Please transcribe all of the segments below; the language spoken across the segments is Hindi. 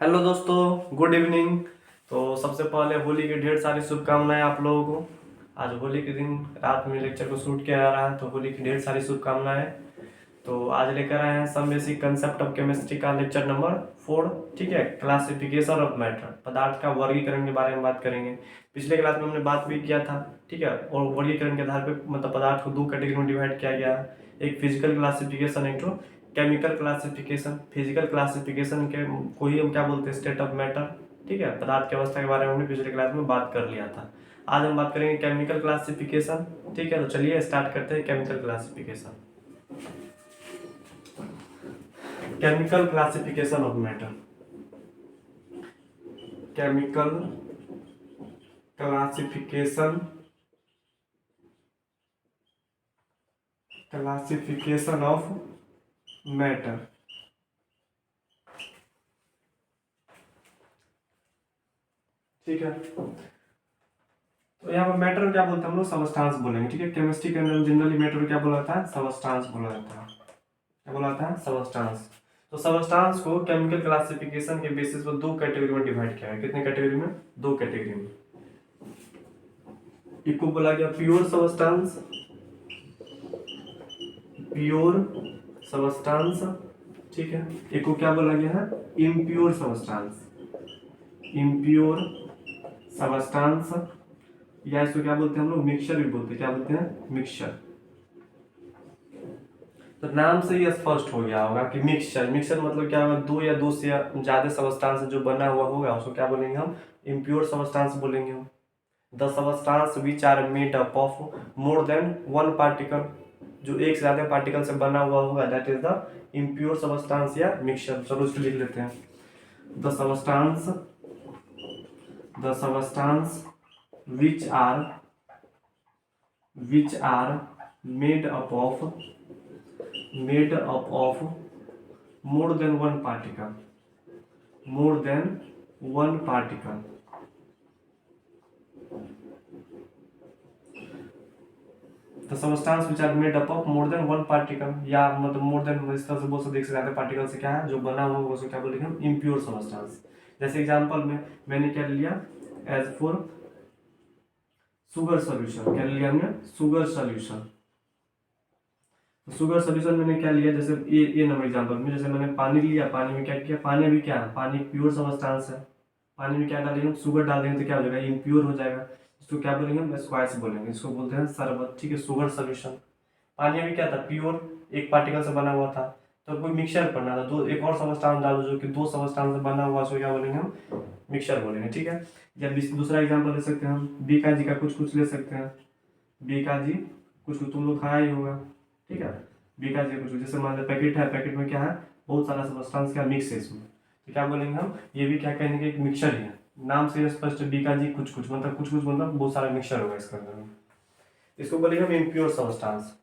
हेलो दोस्तों, गुड इवनिंग। तो सबसे पहले होली की ढेर सारी शुभकामनाएं आप लोगों को। आज होली के दिन रात में लेक्चर को शूट किया जा रहा है, तो होली की ढेर सारी शुभकामनाएं। तो आज लेकर आए हैं some basic concept of chemistry का लेक्चर नंबर 4। ठीक है, क्लासिफिकेशन ऑफ मैटर, पदार्थ का वर्गीकरण के बारे में बात करेंगे। पिछले क्लास में हमने बात भी किया था, ठीक है। और वर्गीकरण के आधार पर मतलब पदार्थ को दो कैटेगरी में डिवाइड किया गया है, एक फिजिकल क्लासिफिकेशन, एक तो केमिकल क्लासिफिकेशन। फिजिकल क्लासिफिकेशन के को ही हम क्या बोलते हैं, स्टेट ऑफ मैटर। ठीक है, पदार्थ की अवस्था के बारे में हमने पिछले क्लास में बात कर लिया था। आज हम बात करेंगे केमिकल क्लासिफिकेशन। ठीक है, तो चलिए स्टार्ट करते हैं chemical classification. Chemical classification of matter. Chemical classification of matter. ठीक है, तो यहाँ पर मैटर को क्या बोलते हैं हम लोग, सबस्टांस बोलेंगे। ठीक है, केमिस्ट्री के अंदर जनरली मैटर को क्या बोला जाता है, सबस्टांस बोला जाता है। क्या बोला जाता है, सबस्टांस। तो सबस्टांस को केमिकल क्लासिफिकेशन के बेसिस पर दो कैटेगरी में डिवाइड किया है। कितने कैटेगरी में, दो कैटेगरी में। एक को बोला गया प्योर सबस्टांस, प्योर सबस्टांस। ठीक है, एक को क्या बोला गया है, इम्प्योर सबस्टांस, इम्प्योर सबस्टांस। या इसको क्या बोलते हैं हम लोग, मिक्सचर भी बोलते हैं। क्या बोलते हैं, मिक्सचर। तो नाम से ही स्पष्ट हो गया होगा कि मिक्सचर, मिक्सचर मतलब क्या होगा, दो या दो से ज्यादा सबस्टांस जो बना हुआ होगा उसको क्या बोलेंगे हम, इम्प्योर सबस्टांस बोलेंगे हम। The substance which are made up of more than one particle, जो एक से ज्यादा पार्टिकल से बना हुआ होगा, that is the impure substance या मिक्सचर। चलो इसको लिख लेते हैं। The substance, the substance which are made up of more than one particle, more than one particle। The substance which are made up of more than one particle, या मतलब more than इस तरह से बोल सकते, एक से ज्यादा पार्टिकल से क्या है जो बना हुआ होगा उसको क्या बोलेंगे हम, इम्प्योर सबस्टांस। जैसे एग्जांपल में मैंने क्या लिया, एज फॉर शुगर सॉल्यूशन। क्या लिया हमने, शुगर सॉल्यूशन। शुगर सॉल्यूशन मैंने क्या लिया, जैसे ए नंबर एग्जांपल में जैसे मैंने पानी लिया, पानी में क्या किया, पानी अभी क्या है, पानी प्योर सबस्टांस है। पानी में क्या डालेंगे, शुगर डाल देंगे तो क्या हो जाएगा, इम्प्योर हो जाएगा। इसको क्या बोलेंगे हम, स्क्वाइस बोलेंगे। इसको बोलते हैं शरबत। ठीक है, शुगर सॉल्यूशन। पानी अभी क्या था, प्योर, एक पार्टिकल से बना हुआ था। तो कोई मिक्सचर करना था, तो एक और सबस्टांस डालो जो कि दो सबस्टांस से बना हुआ, उसको क्या बोलेंगे हम, मिक्सचर बोलेंगे। ठीक है, या दूसरा एग्जांपल ले सकते हैं हम, बीका जी का कुछ कुछ ले सकते हैं। बीका जी कुछ कुछ तुम लोग खाया ही होगा। ठीक है, बीका जी कुछ, जैसे मान लो पैकेट है, पैकेट में क्या है, बहुत सारा सबस्टांस का मिक्स है इसमें, तो क्या बोलेंगे हम, ये भी क्या कहेंगे, एक मिक्सचर ही है। नाम से स्पष्ट, बीका जी कुछ कुछ मतलब कुछ कुछ मतलब बहुत सारा मिक्सचर होगा इसके अंदर में। इसको बोलेंगे हम impure substance.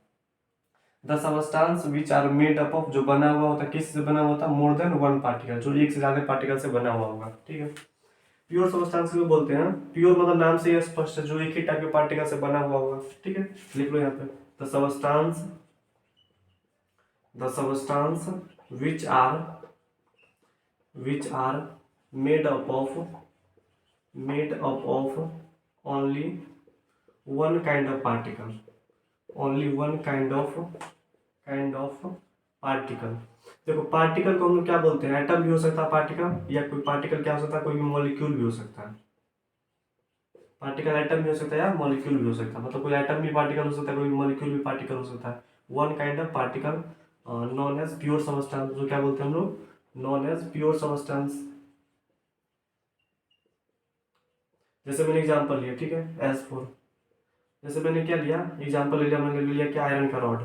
The substance which are made up of, जो बना हुआ होता है, किस से बना हुआ होता है, मोर देन वन पार्टिकल, जो एक से ज्यादा पार्टिकल से बना हुआ होगा। ठीक है, प्योर सबस्टांस को बोलते हैं। प्योर मतलब नाम से ही स्पष्ट है, जो एक ही टाइप के पार्टिकल से बना हुआ होगा। ठीक है, लिख लो यहाँ पे, the substance, the substance which are made up of only one kind of particle, only one kind of particle। देखो पार्टिकल को हम लोग क्या बोलते हैं, एटम भी हो सकता है पार्टिकल, या कोई पार्टिकल क्या हो सकता है, कोई भी मॉलिक्यूल भी हो सकता है। पार्टिकल एटम भी हो सकता है या मॉलिक्यूल भी हो सकता है, मतलब कोई एटम भी पार्टिकल हो सकता है, कोई मॉलिक्यूल भी पार्टिकल हो सकता है। One kind of particle known as pure substance, जो क्या बोलते हैं हम लोग, नॉन एज प्योर सबस्टेंस। जैसे मैंने एग्जांपल लिया, ठीक है, एज फोर, जैसे मैंने क्या लिया एग्जांपल ले लिया, मैंने ले लिया क्या, आयरन का रॉड।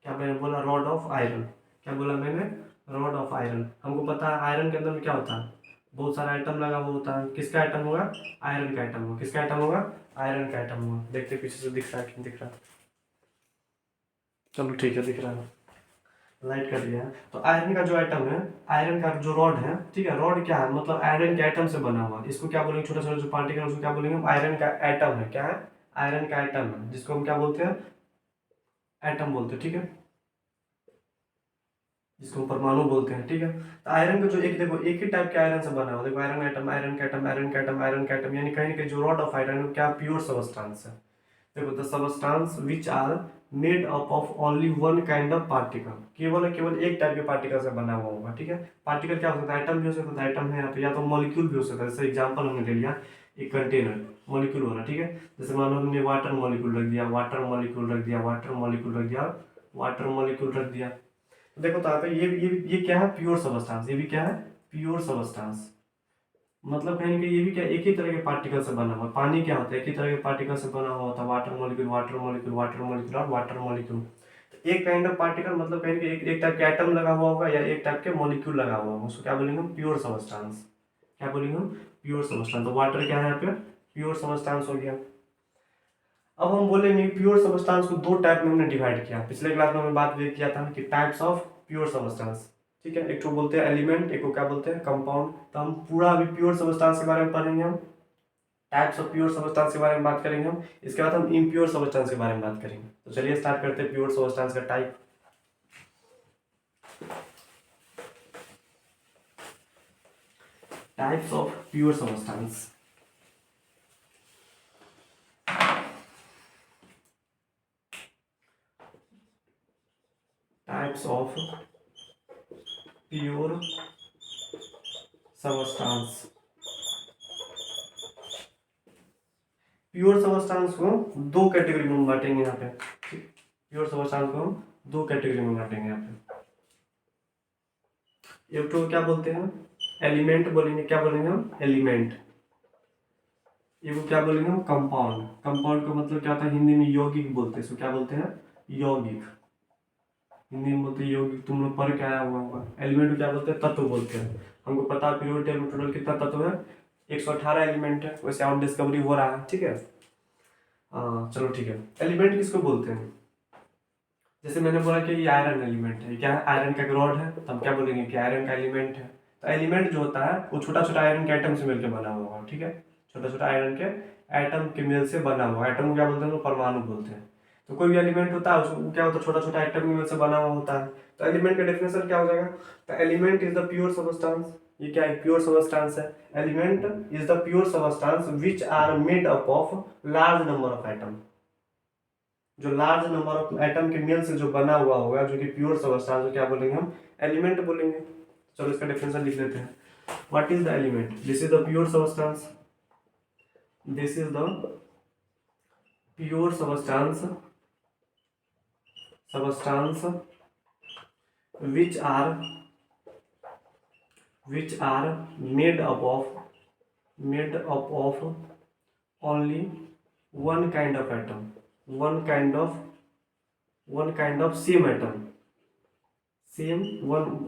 क्या मैंने बोला, रॉड ऑफ आयरन। क्या बोला मैंने, रॉड ऑफ आयरन। हमको पता है आयरन के अंदर में क्या होता है, बहुत सारा आइटम लगा हुआ होता है। किसका आइटम होगा, आयरन का आइटम होगा। किसका आइटम होगा, आयरन का आइटम होगा। देखते पीछे से दिख रहा है कि दिख रहा है, चलो ठीक है, दिख रहा है, लाइट कर दिया है। तो आयरन का जो आइटम है, आयरन का जो रॉड है, ठीक है, रॉड क्या है, मतलब आयरन के आइटम से बना हुआ। इसको क्या बोलेंगे, छोटा छोटा जो पार्टिकल है उसको क्या बोलेंगे, आयरन का एटम है। क्या है, आयरन का एटम है, जिसको हम क्या बोलते हैं, एटम बोलते हैं। ठीक है, जिसको हम परमाणु बोलते हैं, ठीक है। तो आयरन का जो एक देखो एक ही टाइप के आयरन से बना हुआ, देखो आयरन एटम, आयरन के एटम, आयरन के एटम, आयरन के एटम, यानी कहीं ना कहीं जो रॉड ऑफ आयरन क्या प्योर सबस्टांस है। देखो the substance which are made up of only one kind of particle, केवल और केवल एक टाइप के पार्टिकल से बना हुआ होगा, ठीक है। पार्टिकल क्या हो सकता है, एटम भी हो सकता है, एटम है यहाँ पे, या तो मॉलिक्यूल भी हो सकता है। जैसे एग्जांपल हमने ले लिया एक कंटेनर, मॉलिक्यूल हो रहा, ठीक है। जैसे मान लो हमने वाटर मॉलिक्यूल रख दिया, वाटर मॉलिक्यूल रख दिया, वाटर मॉलिक्यूल रख दिया, वाटर मॉलिक्यूल रख दिया। तो देखो तो यहाँ पे ये क्या है, प्योर सबस्टांस। ये भी क्या है, प्योर सबस्टांस। मतलब कहीं ना कहीं ये भी क्या एक ही तरह के पार्टिकल से बना हुआ। पानी क्या होता है, एक ही तरह के पार्टिकल से बना हुआ होता है, water molecule, water molecule, water molecule और वाटर मॉलिक्यूल। तो एक काइंड ऑफ पार्टिकल मतलब कहीं ना कहीं एक टाइप के एटम लगा हुआ होगा या एक टाइप के मॉलिक्यूल लगा हुआ होगा, उसको क्या बोलेंगे हम, प्योर सबस्टांस। क्या बोलेंगे हम, प्योर सबस्टांस। तो वाटर क्या है यहाँ पे, प्योर सबस्टांस हो गया। अब हम बोलेंगे प्योर सबस्टांस को दो टाइप में हमने डिवाइड किया। पिछले क्लास में हमने बात किया था कि टाइप्स ऑफ प्योर सबस्टांस, ठीक है। एक तो बोलते हैं एलिमेंट, एक को क्या बोलते हैं, कंपाउंड। तो हम पूरा अभी प्योर सबस्टांस के बारे में पढ़ेंगे हम, टाइप्स ऑफ प्योर सबस्टांस के बारे में बात करेंगे हम। इसके बाद हम इम्प्योर सबस्टांस के बारे में बात करेंगे। तो चलिए स्टार्ट करते हैं प्योर सबस्टांस का type. Types of pure substance. Types of pure substance. Pure substance को दो कैटेगरी में बांटेंगे यहाँ पे। प्योर सबस्टांस को हम दो कैटेगरी में बांटेंगे यहाँ पे। एक तो क्या बोलते हैं, एलिमेंट बोलेंगे। क्या बोलेंगे हम, एलिमेंट। एक क्या बोलेंगे हम, कंपाउंड। कंपाउंड का मतलब क्या होता है, हिंदी में यौगिक बोलते हैं। इसको क्या बोलते हैं, यौगिक। हिंदी में बोलते हैं यौगिक, तुम लोग पढ़ के आया हुआ होगा। एलिमेंट को क्या बोलते हैं, तत्व बोलते हैं। हमको पता है पीरियोडिक टेबल में टोटल कितना तत्व है, 118 एलिमेंट है। वैसे और डिस्कवरी हो रहा है, ठीक है। चलो ठीक है। एलिमेंट किसको बोलते हैं, जैसे मैंने बोला कि ये आयरन एलिमेंट है। क्या है, आयरन का रॉड है, तो हम क्या बोलेंगे कि आयरन का एलिमेंट है। तो एलिमेंट जो होता है वो छोटा छोटा आयरन के एटम से मिलकर बना हुआ होगा, ठीक है। छोटा छोटा आयरन के एटम के मेल से बना हुआ। एटम को क्या बोलते हैं, तो परमाणु बोलते हैं। तो कोई भी एलिमेंट होता है उसको क्या होता है, छोटा छोटा एटम के मेल से बना हुआ होता है। तो एलिमेंट का डेफिनेशन क्या हो जाएगा, तो element is the pure substance. ये क्या है, प्योर सबस्टांस है। Element is the pure substance which are made up of large number of atom. जो लार्ज नंबर ऑफ एटम के मेल से जो बना हुआ होगा, जो कि प्योर सबस्टांस है, क्या बोलेंगे हम, एलिमेंट बोलेंगे। चलो इसका डेफिनेशन लिख लेते हैं। What is the element, this is the pure substance. This is the pure substance, substance which are made up of only one kind of atom, one kind of same atom,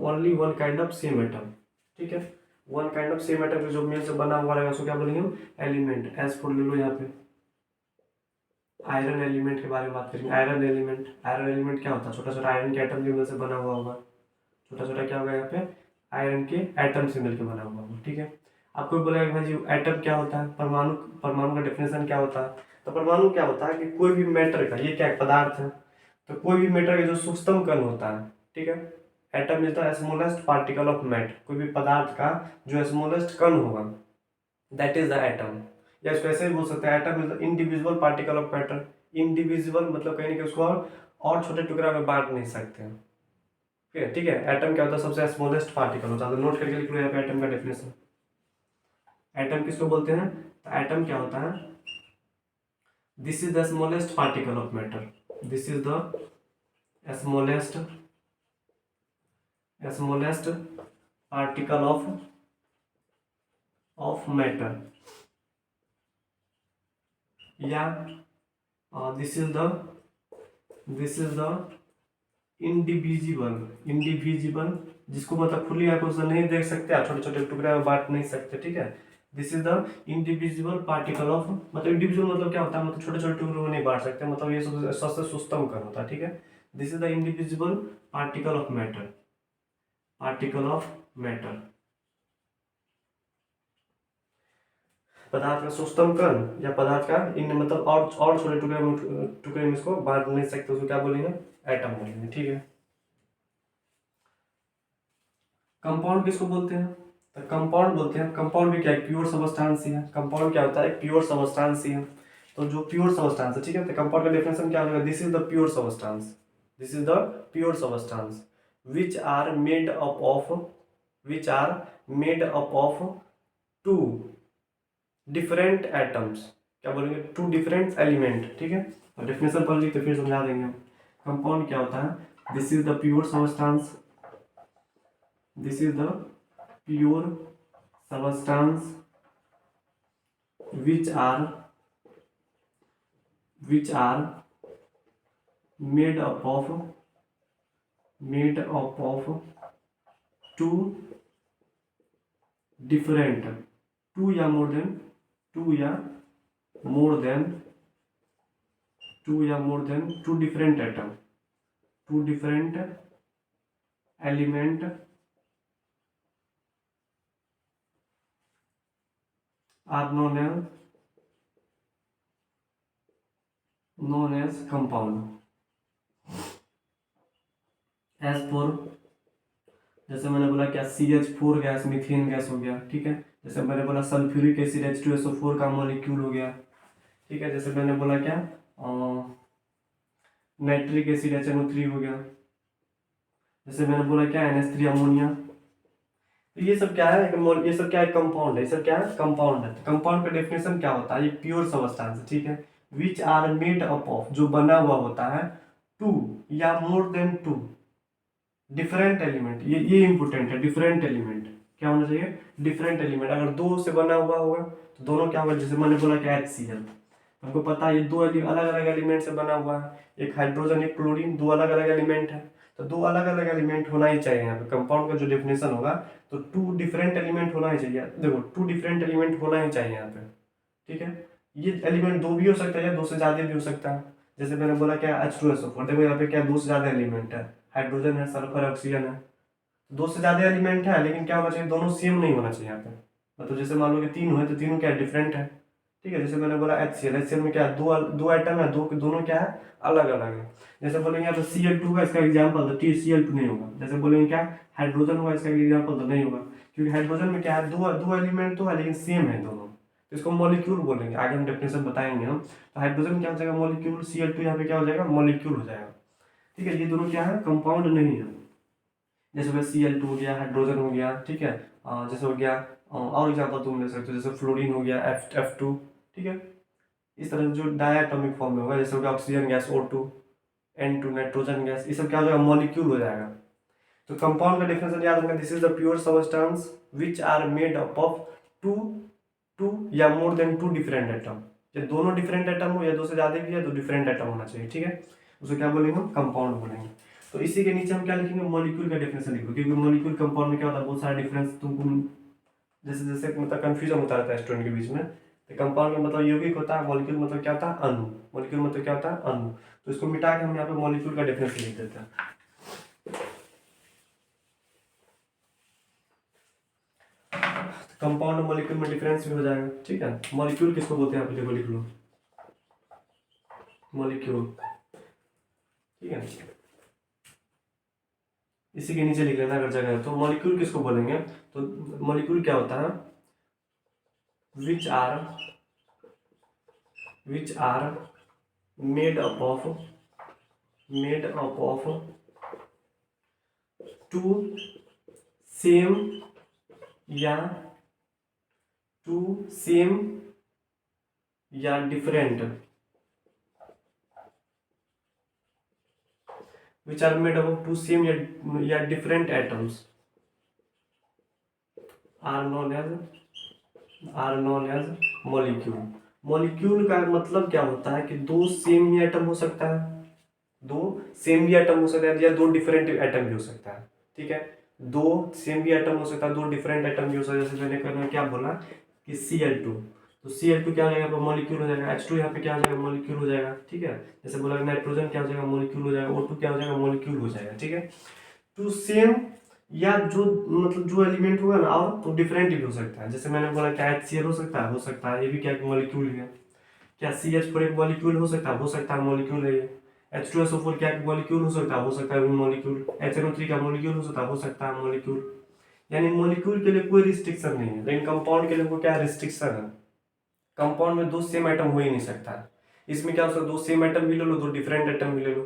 only one kind of same atom, ठीक है। One kind of same atom जो मेल से बना हुआ रहेगा उसको क्या बोलेंगे हम, एलिमेंट। एज फॉर ले लो यहाँ पे आयरन एलिमेंट के बारे में बात करेंगे। आयरन एलिमेंट क्या होता है, छोटा छोटा आयरन के एटम की मेल से बना हुआ होगा। छोटा छोटा क्या होगा यहाँ पे, आयरन के एटम से मिलकर बना हुआ होगा, ठीक है। आपको बोला भाई जी एटम क्या होता है, परमाणु। परमाणु का डेफिनेशन क्या होता है, तो परमाणु क्या होता है कि कोई भी मैटर का, ये क्या पदार्थ है, तो कोई भी मैटर का जो सूक्ष्मतम कण होता है, ठीक है। Atom is the smallest particle of matter. कोई भी पदार्थ का जो स्मॉलेस्ट कण होगा, दैट इज द एटम। या इसको ऐसे भी बोल सकते हैं, atom is the individual particle of matter. Individual मतलब कहीं ना कहीं उसको और छोटे टुकड़ा में बांट नहीं सकते हैं, ठीक है। एटम क्या होता है, सबसे स्मॉलेस्ट पार्टिकल होता है। तो नोट करके लिख लो यहाँ पे एटम का डेफिनेशन। एटम किसको बोलते हैं, तो एटम क्या होता है, this is the smallest particle of matter. This is the smallest particle of matter, या दिस इज द इंडिविजिबल, जिसको मतलब खुली आंखों से नहीं देख सकते, आप छोटे छोटे टुकड़े में बांट नहीं सकते, ठीक है। This is the indivisible particle of, मतलब इंडिविजुअल मतलब क्या होता है, मतलब छोटे छोटे टुकड़ों में नहीं बांट सकते, मतलब ये सबसे सूक्ष्म कण होता है, ठीक है। This is the indivisible particle of matter, पदार्थ का सूक्ष्मतम कण या पदार्थ का इन मतलब और छोटे टुकड़े में इसको बांट नहीं सकते, उसको क्या बोलेंगे, एटम बोलेंगे, ठीक है। कंपाउंड किसको बोलते हैं? तो कंपाउंड बोलते हैं, कंपाउंड भी क्या है, प्योर सबस्टांस ही है। कंपाउंड क्या होता है, प्योर सबस्टांस ही है। तो जो प्योर सबस्टांस है, ठीक है, तो कंपाउंड का डेफिनेशन क्या होगा, this is the pure substance, this is the pure substance which are made up of, which are made up of two different atoms, क्या बोलेंगे, टू डिफरेंट एलिमेंट, ठीक है। तो डेफिनेशन पढ़ ली तो फिर समझा देंगे हम। कंपाउंड क्या होता है, this is the pure substance, this is the pure substance which are made up of two different, two या more than two different atom, two different element are known as compound। as for, जैसे मैंने बोला क्या, CH4 गैस मीथेन गैस हो गया, ठीक है। जैसे मैंने बोला सल्फ्यूरिक एसिड H2SO4 का मॉलिक्यूल हो गया, ठीक है। जैसे मैंने बोला क्या, नाइट्रिक एसिड HNO3 हो गया। जैसे मैंने बोला क्या, NH3 अमोनिया। तो ये सब क्या है, ये सब क्या है, कंपाउंड है, ये सब क्या है, कंपाउंड है। कंपाउंड का डेफिनेशन क्या होता है, ये प्योर सबस्टांस है, ठीक है, which are made up of, जो बना हुआ होता है, टू या more than two different element. ये इंपॉर्टेंट है, डिफरेंट एलिमेंट क्या होना चाहिए, डिफरेंट एलिमेंट। अगर दो से बना हुआ होगा तो दोनों क्या होगा, जैसे मैंने बोला कि HCl, हमको पता है ये दो अलग अलग एलिमेंट से बना हुआ है, एक हाइड्रोजन एक क्लोरीन, दो अलग अलग एलिमेंट है, तो दो अलग अलग एलिमेंट होना ही चाहिए यहाँ पे। कंपाउंड का जो डेफिनेशन होगा तो टू डिफरेंट एलिमेंट होना ही चाहिए, देखो टू डिफरेंट एलिमेंट होना ही चाहिए यहाँ पे, ठीक है। ये एलिमेंट दो भी हो सकता है या दो से ज्यादा भी हो सकता है। जैसे मैंने बोला क्या, H2SO4, देखो यहाँ पे क्या, दो से ज्यादा एलिमेंट है, हाइड्रोजन है, सल्फर, ऑक्सीजन है, दो से ज्यादा एलिमेंट है, लेकिन क्या होना चाहिए, दोनों सेम नहीं होना चाहिए यहाँ पे। मतलब जैसे मान लो कि तीन है तो तीनों क्या डिफरेंट है, ठीक है। जैसे मैंने बोला HCl में क्या, दो दो एटम है, दो दोनों क्या है, अलग अलग है। जैसे बोलेंगे यहाँ पे Cl2 का, इसका एग्जाम्पल तो TCl2 नहीं होगा। जैसे बोलेंगे क्या, हाइड्रोजन होगा, इसका एग्जाम्पल तो नहीं होगा, क्योंकि हाइड्रोजन में क्या है, दो दो एलिमेंट तो है लेकिन सेम है दोनों, तो इसको मॉलिक्यूल बोलेंगे, आगे हम डेफिनेशन बताएंगे हम। तो हाइड्रोजन क्या हो जाएगा, मॉलिक्यूल, Cl2 यहाँ पे क्या हो जाएगा, मॉलिक्यूल हो जाएगा, ठीक है। ये दोनों क्या है, कंपाउंड नहीं है। जैसे हो Cl2 हो गया, हाइड्रोजन हो गया, ठीक है। जैसे हो गया, और एग्जाम्पल तुम ले सकते हो, जैसे फ्लोरीन हो गया, F2, ठीक है। इस तरह जो डायटोमिक फॉर्म में होगा, जैसे हो गया oxygen gas O2, N2 nitrogen gas, ये सब क्या हो जाएगा, मॉलिक्यूल हो जाएगा। तो कंपाउंड का डेफिनेशन याद रखना, this is the pure substance which are made up of two two या more than two different atom. या दोनों डिफरेंट एटम हो या दो से ज्यादा भी है तो डिफरेंट एटम होना चाहिए, ठीक है। उसे क्या बोलेंगे हम, कंपाउंड बोलेंगे। तो इसी के नीचे हम क्या लिखेंगे, मॉलिक्यूल का डेफिनेशन लिखो, क्योंकि मॉलिक्यूल कंपाउंड में क्या होता है, बहुत सारा डिफरेंस तुमको जैसे जैसे मतलब कंफ्यूजन होता रहता है स्टूडेंट के बीच में। तो कंपाउंड का मतलब यौगिक होता है, मॉलिक्यूल मतलब क्या होता है, अणु, मॉलिक्यूल मतलब क्या होता है, अणु। तो इसको मिटा के हम यहाँ पे मॉलिक्यूल का डेफिनेशन लिख देते हैं। कंपाउंड और मॉलिक्यूल में डिफरेंस भी हो जाएगा, ठीक है। मॉलिक्यूल किसको बोलते हैं, आप देखो लिख लो, मॉलिक्यूल, ठीक है। इसी के नीचे लिख लेना अगर जगह है तो। मॉलिक्यूल किसको बोलेंगे, तो मॉलिक्यूल क्या होता है, which are made up of two same या different, which are made up of two same या different atoms are known as molecule। Molecule का मतलब क्या होता है कि दो सेम ही एटम हो सकता है, दो सेम भी एटम हो सकता है या दो डिफरेंट एटम भी हो सकता है, ठीक है। दो सेम भी एटम हो सकता है, दो डिफरेंट एटम भी हो सकता है। जैसे मैंने क्या बोला कि Cl2, तो Cl2 क्या हो जाएगा, मॉलिक्यूल हो जाएगा। H2 यहाँ पे क्या हो जाएगा, मॉलिक्यूल हो जाएगा, ठीक है। जैसे बोला नाइट्रोजन क्या हो जाएगा, मॉलिक्यूल हो जाएगा। O2 क्या हो जाएगा, मॉलिक्यूल हो जाएगा, ठीक है। तो सेम या जो मतलब जो एलिमेंट होगा ना, और तो डिफरेंट भी हो सकता है। जैसे मैंने बोला क्या HCl हो सकता है, ये भी क्या मॉलिक्यूल है। क्या CH4 एक मॉलिक्यूल हो सकता है मॉलिक्यूल है ये। H2SO4 क्या मॉलिक्यूल हो सकता है मॉलिक्यूल। HNO3 का मॉलिक्यूल हो सकता है मॉलिक्यूल। यानी मॉलिक्यूल के लिए कोई रिस्ट्रिक्शन नहीं है, लेकिन कंपाउंड के लिए हमको क्या रिस्ट्रिक्शन है, कंपाउंड में दो सेम एटम हो ही नहीं सकता। इसमें क्या हो सकता है, दो सेम एटम भी ले लो, दो डिफरेंट एटम भी ले लो,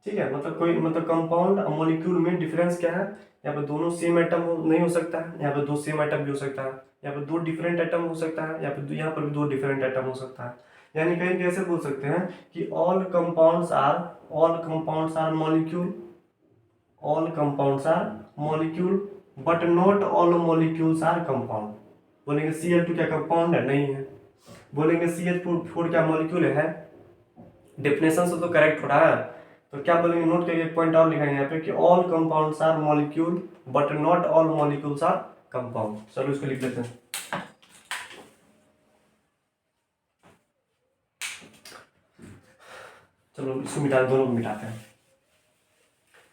ठीक है। मतलब कोई मतलब कंपाउंड और मॉलिक्यूल में डिफरेंस क्या है, यहाँ पे दोनों सेम एटम नहीं हो सकता है, यहाँ पे दो सेम एटम भी हो सकता है, यहाँ पे दो डिफरेंट एटम हो सकता है, यहाँ पर भी दो डिफरेंट एटम हो सकता है। यानी कहीं कैसे बोल सकते हैं कि all compounds are molecule, all compounds are molecule but not all molecules are compound. बोलेंगे Cl2 क्या कंपाउंड है, नहीं है। बोलेंगे CH4 क्या मॉलिक्यूल है, डेफिनेशन से तो करेक्ट हो रहा है। तो क्या बोलेंगे, नोट करके एक पॉइंट और लिखेंगे यहाँ पे कि all compounds are molecule but not all molecules are compound. चलो इसको लिख लेते हैं। चलो इसको मिटा, दोनों को मिटाते हैं।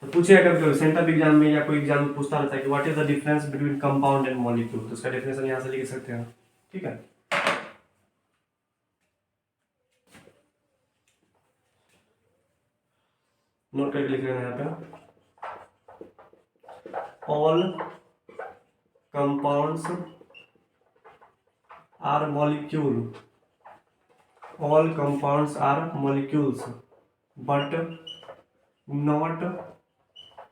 तो पूछे अगर सेंटर एग्जाम में या कोई एग्जाम में पूछता रहता है कि what is the difference between compound and molecule, तो उसका डेफिनेशन यहाँ से लिख सकते हैं, ठीक है। नोट करके लिख लेना यहाँ पे, all compounds are molecule, all compounds are molecules but not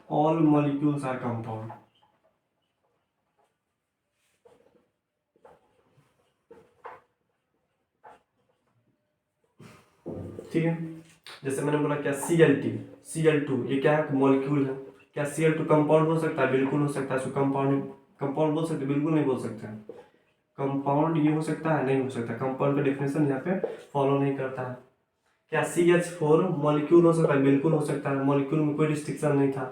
all molecules are compound। ठीक है, जैसे मैंने बोला क्या Cl2 ये क्या है, मॉलिक्यूल है। क्या Cl2 कंपाउंड हो सकता है, बिल्कुल हो सकता है। इसको कंपाउंड कंपाउंड बोल सकते, बिल्कुल नहीं बोल सकते हैं। कंपाउंड ये हो सकता है, नहीं हो सकता। कंपाउंड का डेफिनेशन यहाँ पे फॉलो नहीं करता है। क्या CH4 मॉलिक्यूल हो सकता है, बिल्कुल हो सकता है। मॉलिक्यूल में कोई रिस्ट्रिक्शन नहीं था,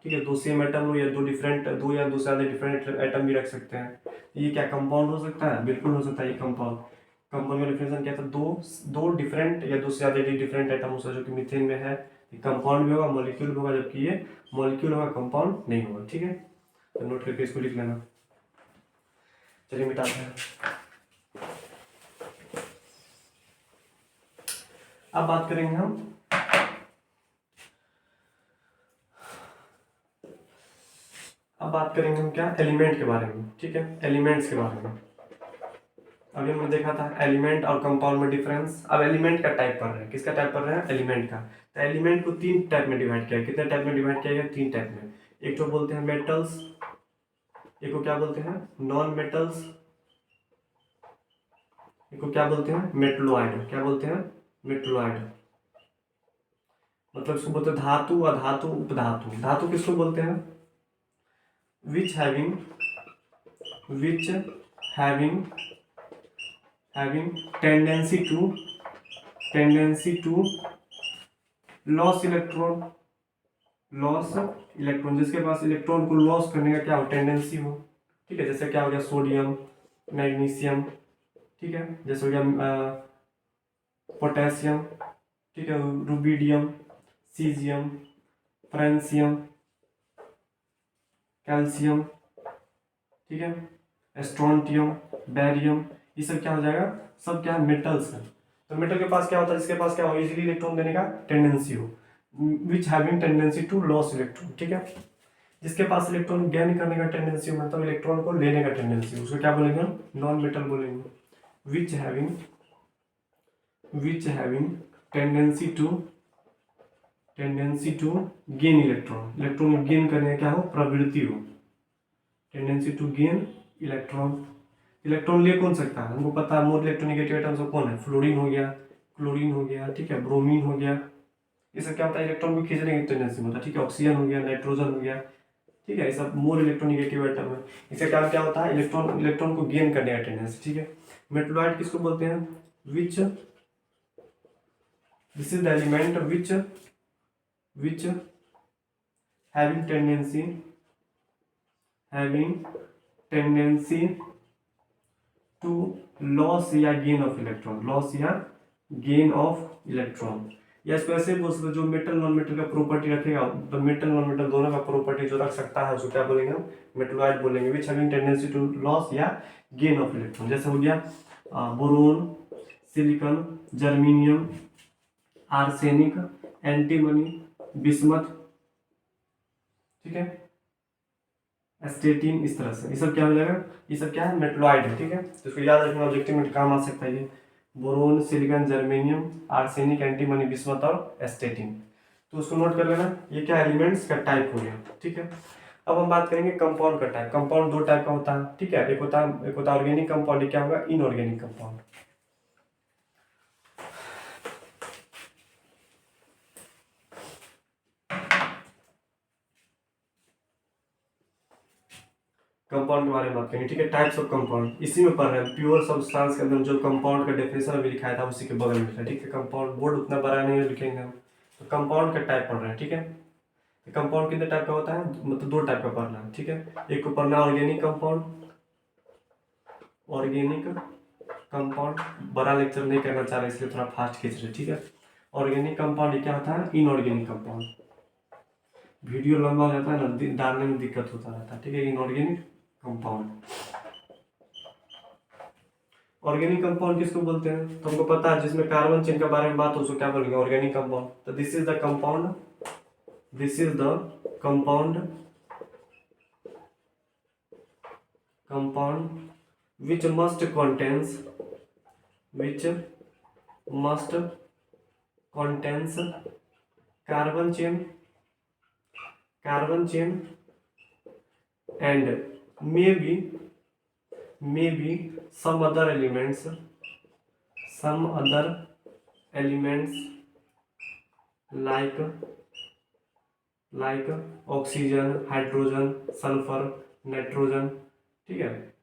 ठीक है। दो सेम एटम हो या दो डिफरेंट, दो या दो से ज्यादा डिफरेंट एटम भी रख सकते हैं। ये क्या कंपाउंड हो सकता है, बिल्कुल हो सकता है ये कंपाउंड। कंपाउंड का डिफिनेशन क्या था, दो डिफरेंट या दो से ज्यादा डिफरेंट एटम हो सकता है, जो कि मीथेन में है। कंपाउंड भी होगा, मॉलिक्यूल भी होगा, जबकि ये मॉलिक्यूल होगा, कंपाउंड नहीं होगा, ठीक है। तो नोट करके इसको लिख लेना। चलिए मिटाते हैं। अब बात करेंगे हम क्या, एलिमेंट के बारे में, ठीक है। एलिमेंट्स के बारे में अभी हमने देखा था एलिमेंट और कंपाउंड में डिफरेंस। अब एलिमेंट का टाइप पढ़ रहे हैं, किसका टाइप पढ़ रहे हैं, एलिमेंट का। तो एलिमेंट को तीन टाइप में डिवाइड किया है। कितने टाइप में डिवाइड किया गया, तीन टाइप में। एक तो बोलते हैं मेटल्स, एक को क्या बोलते हैं नॉन मेटल्स, एक को क्या बोलते हैं मेटलॉइड। क्या बोलते हैं, मेटलॉइड। मतलब इसको बोलते हैं धातु, अधातु, उपधातु। धातु किसको बोलते हैं, which having tendency to loss electron, जिसके पास इलेक्ट्रॉन को लॉस करने का क्या हो, टेंडेंसी हो, ठीक है। जैसे क्या हो गया, सोडियम, मैग्नीशियम, ठीक है। जैसे हो गया पोटेशियम, ठीक है, रुबिडियम, सीजियम, फ्रेंसियम, कैल्शियम, ठीक है, स्ट्रोंटियम, बैरियम, ये सब क्या हो जाएगा, सब क्या मेटल्स है। तो मेटल के पास क्या होता है, जिसके पास क्या हो, इजीली इलेक्ट्रॉन देने का टेंडेंसी हो, which having tendency to loss electron, ठीक है। जिसके पास इलेक्ट्रॉन गेन करने का टेंडेंसी हो, मतलब इलेक्ट्रॉन को लेने का टेंडेंसी हो, उसको क्या बोलेंगे, नॉन मेटल बोलेंगे। Which having tendency to gain electron, electron gain करने का क्या हो, प्रवृत्ति हो, tendency to gain electron. Electron ले कौन सकता है, हमको पता है। मोर इलेक्ट्रोनेगेटिव आइटम सब कौन है, फ्लोरीन हो गया, क्लोरीन हो गया, ठीक है, ब्रोमीन हो गया। इससे क्या होता है, इलेक्ट्रॉन को खींचने की टेंडेंसी होता है, ठीक है। ऑक्सीजन हो गया, नाइट्रोजन हो गया, ठीक है। ये सब मोर इलेक्ट्रोनेगेटिव आइटम है। इससे क्या होता है, इलेक्ट्रॉन को गेन करने का टेंडेंसी, ठीक है। मेटलॉइड किसको बोलते हैं, which this is the element which having tendency to loss या गेन ऑफ इलेक्ट्रॉन, या इसको ऐसे बोल सकते, जो मेटल नॉन मेटल का प्रॉपर्टी रखेगा, तो मेटल नॉन मेटल दोनों का प्रॉपर्टी जो रख सकता है, उसको क्या बोलेंगे हम, मेटलॉइड बोलेंगे। Which having tendency to loss या गेन ऑफ इलेक्ट्रॉन, जैसे हो गया boron, silicon, germanium, arsenic, antimony, bismuth, ठीक है, एस्टेटिन, इस तरह से। ये सब क्या हो जाएगा, ये सब क्या है, मेटलॉइड है, ठीक है। तो इसको याद रखना, ऑब्जेक्टिव में काम आ सकता है ये। Boron, silicon, germanium, arsenic, antimony, bismuth और एस्टेटिन। तो उसको नोट कर लेना, ये क्या एलिमेंट्स का टाइप हो गया, ठीक है। अब हम बात करेंगे कंपाउंड का टाइप। कंपाउंड दो टाइप का होता है, ठीक है। एक होता है ऑर्गेनिक कंपाउंड, क्या होगा, इनऑर्गेनिक कंपाउंड। कंपाउंड के बारे में बात करेंगे, ठीक है। टाइप्स ऑफ कंपाउंड इसी में पढ़ रहे हैं। प्योर सब्सटेंस के अंदर जो कंपाउंड का डेफिनेशन अभी लिखाया था उसी के बगल में लिखा, ठीक है। कंपाउंड बोर्ड उतना बड़ा नहीं है, लिखेंगे हम। तो कंपाउंड का टाइप पढ़ रहे हैं, ठीक है। कंपाउंड कितने टाइप का होता है, मतलब दो टाइप का पढ़ना है, ठीक है। एक को पढ़ना ऑर्गेनिक कंपाउंड, ऑर्गेनिक कंपाउंड। बड़ा लेक्चर नहीं करना चाह रहे इसलिए थोड़ा फास्ट खींच रहे, ठीक है। ऑर्गेनिक कंपाउंड क्या होता है, इनऑर्गेनिक कंपाउंड। वीडियो लंबा हो जाता है ना, डालने में दिक्कत होता रहता है, ठीक है। Inorganic compound. ऑर्गेनिक कंपाउंड किसको बोलते हैं, तुमको पता है, जिसमें कार्बन चेन के बारे में बात हो उसको क्या बोलेंगे, ऑर्गेनिक कंपाउंड। तो this is the compound, this is the compound, compound which must contains, which must contains carbon chain, carbon chain and maybe some other elements, some other elements like oxygen, hydrogen, sulfur, nitrogen, ठीक है,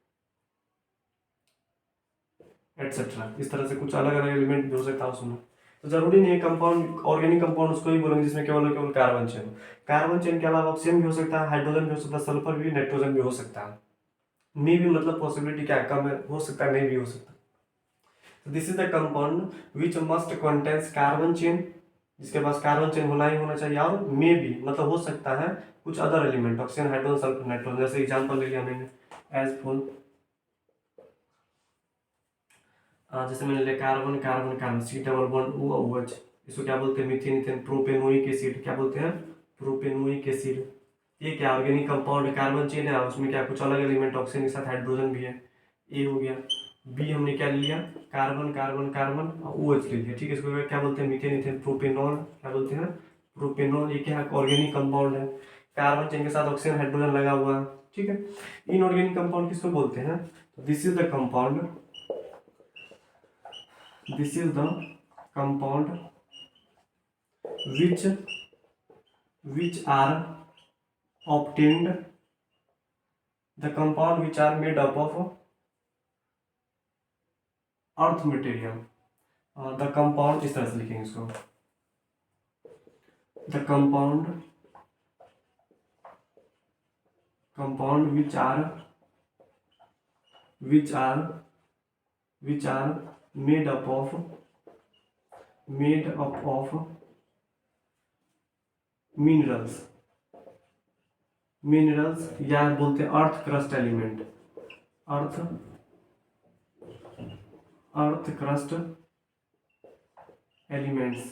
एटसेट्रा। इस तरह से कुछ अलग अलग एलिमेंट भी हो सकता है उसमें। तो जरूरी नहीं है कंपाउंड, ऑर्गेनिक कंपाउंड उसको ही बोलेंगे जिसमें केवल कार्बन चेन। कार्बन चेन के अलावा ऑक्सीजन भी हो सकता है, हाइड्रोजन भी हो सकता है, सल्फर भी, नाइट्रोजन भी हो सकता है। मे भी मतलब पॉसिबिलिटी क्या कम है, हो सकता है, नहीं भी हो सकता। तो this is the compound which must contains carbon chain, जिसके पास कार्बन चेन होना ही होना चाहिए, और मे भी मतलब हो सकता है कुछ other element, oxygen, hydrogen, sulphur, nitrogen. जैसे एग्जाम्पल ले लिया मैंने, एज फुल, जैसे मैंने लिया carbon carbon carbon, C double bond O O H, इसको क्या बोलते हैं, मीथेन ईथेन, प्रोपेनोइक एसिड, क्या बोलते हैं, प्रोपेनोइक एसिड। ये क्या ऑर्गेनिक कंपाउंड, कार्बन चेन है, उसमें क्या कुछ अलग एलिमेंट ऑक्सीजन के साथ हाइड्रोजन भी है, ए हो गया। बी हमने क्या लिया, carbon carbon carbon O H ले लिया, ठीक है। इसको क्या बोलते हैं, मीथेन ईथेन, प्रोपेनॉल, क्या बोलते हैं, प्रोपेनॉल। ये क्या ऑर्गेनिक कंपाउंड है, कार्बन चेन के साथ ऑक्सीजन हाइड्रोजन लगा हुआ है, ठीक है। इनऑर्गेनिक कंपाउंड किसको बोलते हैं, this is the compound, this is the compound which are obtained, the compound which are made up of earth material, the compound, इस तरह से लिखेंगे इसको, the compound which are made up of minerals, या बोलते हैं earth crust element, earth crust elements.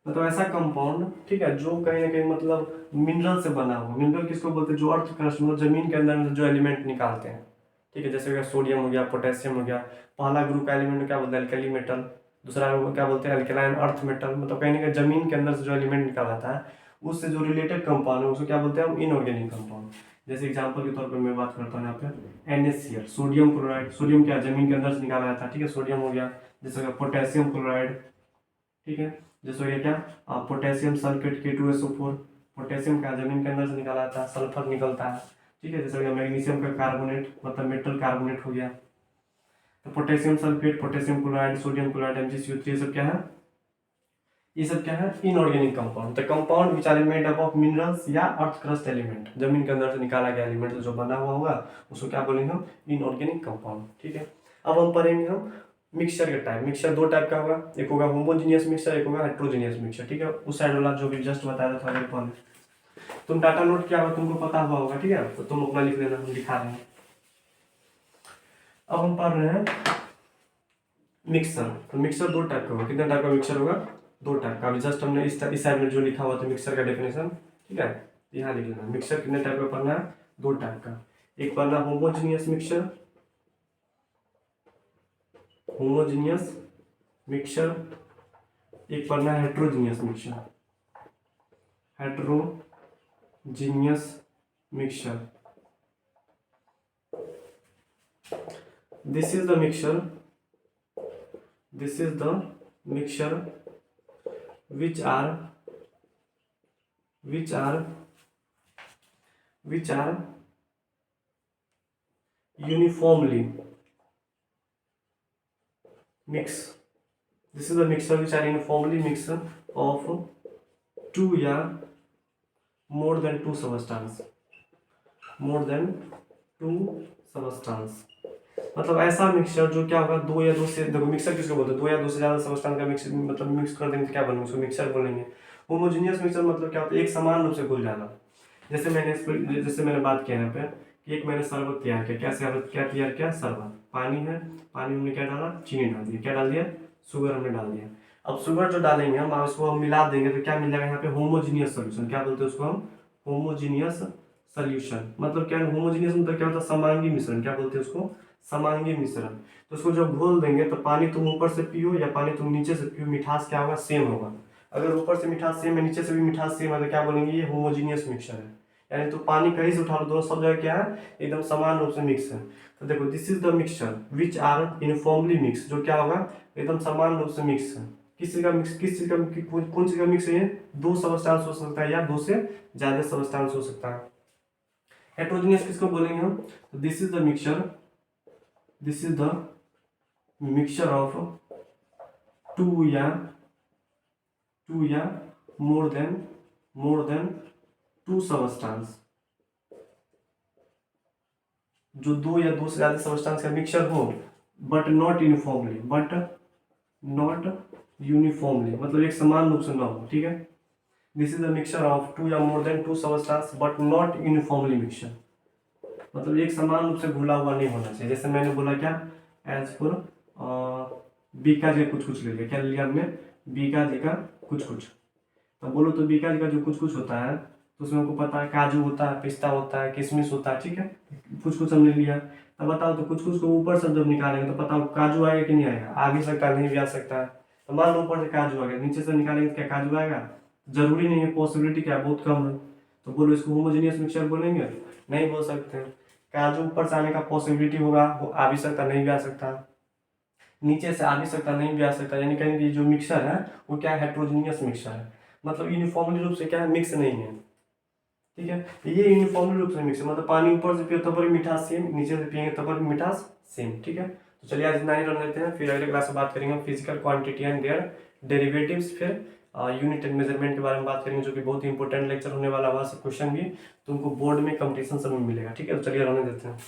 मतलब ऐसा कंपाउंड, ठीक है, जो कहीं ना कहीं मतलब मिनरल से बना हुआ। मिनरल किसको बोलते हैं, जो अर्थ क्रस्ट मतलब जमीन के अंदर जो एलिमेंट निकालते हैं, ठीक है। जैसे सोडियम हो गया, पोटेशियम हो गया। पहला ग्रुप का एलिमेंट क्या बोलते हैं, अल्कली मेटल। दूसरा क्या बोलते हैं, अल्कलाइन अर्थ मेटल। मतलब कहीं ना कहीं जमीन के अंदर से जो एलिमेंट निकाला जाता है उससे जो रिलेटेड कंपाउंड है उसको क्या बोलते हैं हम, इनऑर्गेनिक कंपाउंड। जैसे एग्जांपल के तौर पर मैं बात करता हूँ यहाँ पे NaCl, सोडियम क्लोराइड। सोडियम क्या जमीन के अंदर से निकाला जाता है, ठीक है, सोडियम हो गया। जैसे पोटेशियम क्लोराइड, ठीक है। जैसे हो गया क्या, पोटेशियम सल्फेट K2SO4, पोटेशियम का जमीन के अंदर से निकाला जाता है। सल्फर निकलता है, ठीक है। जैसे हो गया मैग्नीशियम का कार्बोनेट, मतलब मेटल कार्बोनेट हो गया। तो potassium sulphate, potassium chloride, sodium chloride, MgCO3, ये सब क्या है, ये सब क्या है, inorganic compound. The compound which are made up of minerals या अर्थ क्रस्ट एलिमेंट, जमीन के अंदर से निकाला गया एलिमेंट जो बना हुआ होगा उसको क्या बोलेंगे हम, इनऑर्गेनिक कंपाउंड, ठीक है। अब हम पढ़ेंगे हम मिक्सचर का टाइप। मिक्सचर दो टाइप का होगा, एक होगा होमोजीनियस मिक्सचर, एक होगा हेट्रोजीनियस मिक्सचर, ठीक है। उस साइड वाला जो भी जस्ट बताया था थोड़ा पहले, तुम डाटा नोट किया होगा, तुमको पता हुआ होगा, ठीक है। तो तुम अपना लिख लेना, हम दिखा रहे हैं। अब हम पढ़ रहे हैं मिक्सर। तो मिक्सर दो टाइप का होगा। कितने टाइप का मिक्सर होगा, दो टाइप का। अभी जस्ट हमने इस साइड में जो लिखा हुआ था मिक्सर का डेफिनेशन, ठीक है। यहाँ लिख लेना। मिक्सचर कितने टाइप का पढ़ना है? 2 टाइप का। एक पढ़ना होमोजीनियस मिक्सचर, होमोजीनियस मिक्सचर, एक पढ़ना है heterogeneous mixture, heterogeneous mixture. This is the mixture, this is the mixture which are uniformly mixed. This is the mixture which are uniformly mixed of 2 या more than 2 substance, more than 2 substance। मतलब ऐसा मिक्सचर जो क्या होगा, 2 या 2 से, देखो मिक्सर किसको बोलते हैं? 2 या 2 से ज़्यादा सब्सटेंस का मिक्स, मतलब मिक्स कर देंगे तो क्या बनेगा? उसको मिक्सर बोलेंगे। होमोजीनियस मिक्सचर मतलब क्या होता है? एक समान रूप से घुल जाना। जैसे मैंने बात किया यहाँ पे कि एक मैंने शरबत तैयार किया। क्या तैयार किया? शरबत। पानी है, पानी में क्या डाला? चीनी डाल दिया। क्या डाल दिया? शुगर हमने डाल दिया। अब शुगर जो डालेंगे हम, उसको हम मिला देंगे तो क्या मिल जाएगा यहाँ पे? Homogeneous solution. क्या बोलते हैं उसको हम? Homogeneous solution. मतलब क्या है? होमोजीनियस मतलब क्या होता है? समांगी मिश्रण। क्या बोलते हैं उसको? समांगी मिश्रण। तो उसको जब घोल देंगे तो पानी तुम ऊपर से पियो या पानी तुम नीचे से पियो, मिठास क्या होगा? सेम होगा। अगर ऊपर से मिठास सेम है, नीचे से भी मिठास सेम है, तो क्या बोलेंगे? ये होमोजीनियस मिक्सचर है। यानी तो पानी कहीं से उठा लो, दोनों सब जगह क्या है? एकदम समान रूप से मिक्स है। तो देखो, this is the mixture which are uniformly mix, जो क्या होगा? एकदम समान रूप से मिक्स है। किस चीज का मिक्स? कौन चीज का मिक्स है ये? 2 सब्सटेंस हो सकता है या 2 से ज्यादा सब्सटेंस हो सकता है। हेट्रोजीनियस किसको बोलेंगे हम? तो this is the mixture, this is the mixture of 2 या more than 2 substance, जो 2 या 2 से ज्यादा सब्सटेंस का मिक्सचर हो, बट नॉट यूनिफॉर्मली, मतलब एक समान रूप से ना हो। ठीक है, this is the mixture of 2 या more then 2 substance but not uniformly mixture, मतलब एक समान रूप से घुला हुआ नहीं होना चाहिए। जैसे मैंने बोला क्या? एज फॉर बीका जी कुछ ले लिया। क्या लिया हमने? बीका जी का कुछ। तो बोलो तो बीका जी का जो कुछ होता है, तो उसमें हमको पता है काजू होता है, पिस्ता होता है, किशमिश होता है। ठीक है, कुछ हमने लिया। तो बताओ तो कुछ को ऊपर से जब निकालेंगे तो बताओ काजू आएगा कि नहीं आएगा? आ भी सकता है, नहीं भी आ सकता है। तो मान लो ऊपर से काजू आ गया, नीचे से निकालेंगे तो क्या काजू आएगा? जरूरी नहीं है, पॉसिबिलिटी क्या बहुत कम है। तो बोलो इसको होमोजेनियस मिक्सचर बोलेंगे? नहीं बोल सकते। काजू ऊपर से आने का पॉसिबिलिटी होगा, वो आ भी सकता, नहीं भी आ सकता। नीचे से आ भी सकता, नहीं भी आ सकता। यानी कहेंगे जो मिक्सर है वो क्या है? हेट्रोजीनियस मिक्सर है, मतलब यूनिफॉर्मली रूप से क्या है? मिक्स नहीं है। ठीक है, ये यूनिफॉर्मली रूप से मिक्स है, मतलब पानी यूपर से पियो तब पर मिठास सेम, नीचे से पियेंगे तब पर मिठास सेम। ठीक है, तो चलिए आज इतना ही रन लेते हैं, फिर अगले क्लास में बात करेंगे physical quantity and their derivatives, फिर यूनिट एंड मेजरमेंट के बारे में बात करेंगे, जो कि बहुत ही इंपॉर्टेंट लेक्चर होने वाला। वहाँ से क्वेश्चन भी तुमको बोर्ड में कंपटीशन सब में मिलेगा। ठीक है, तो चलिए रहने देते हैं।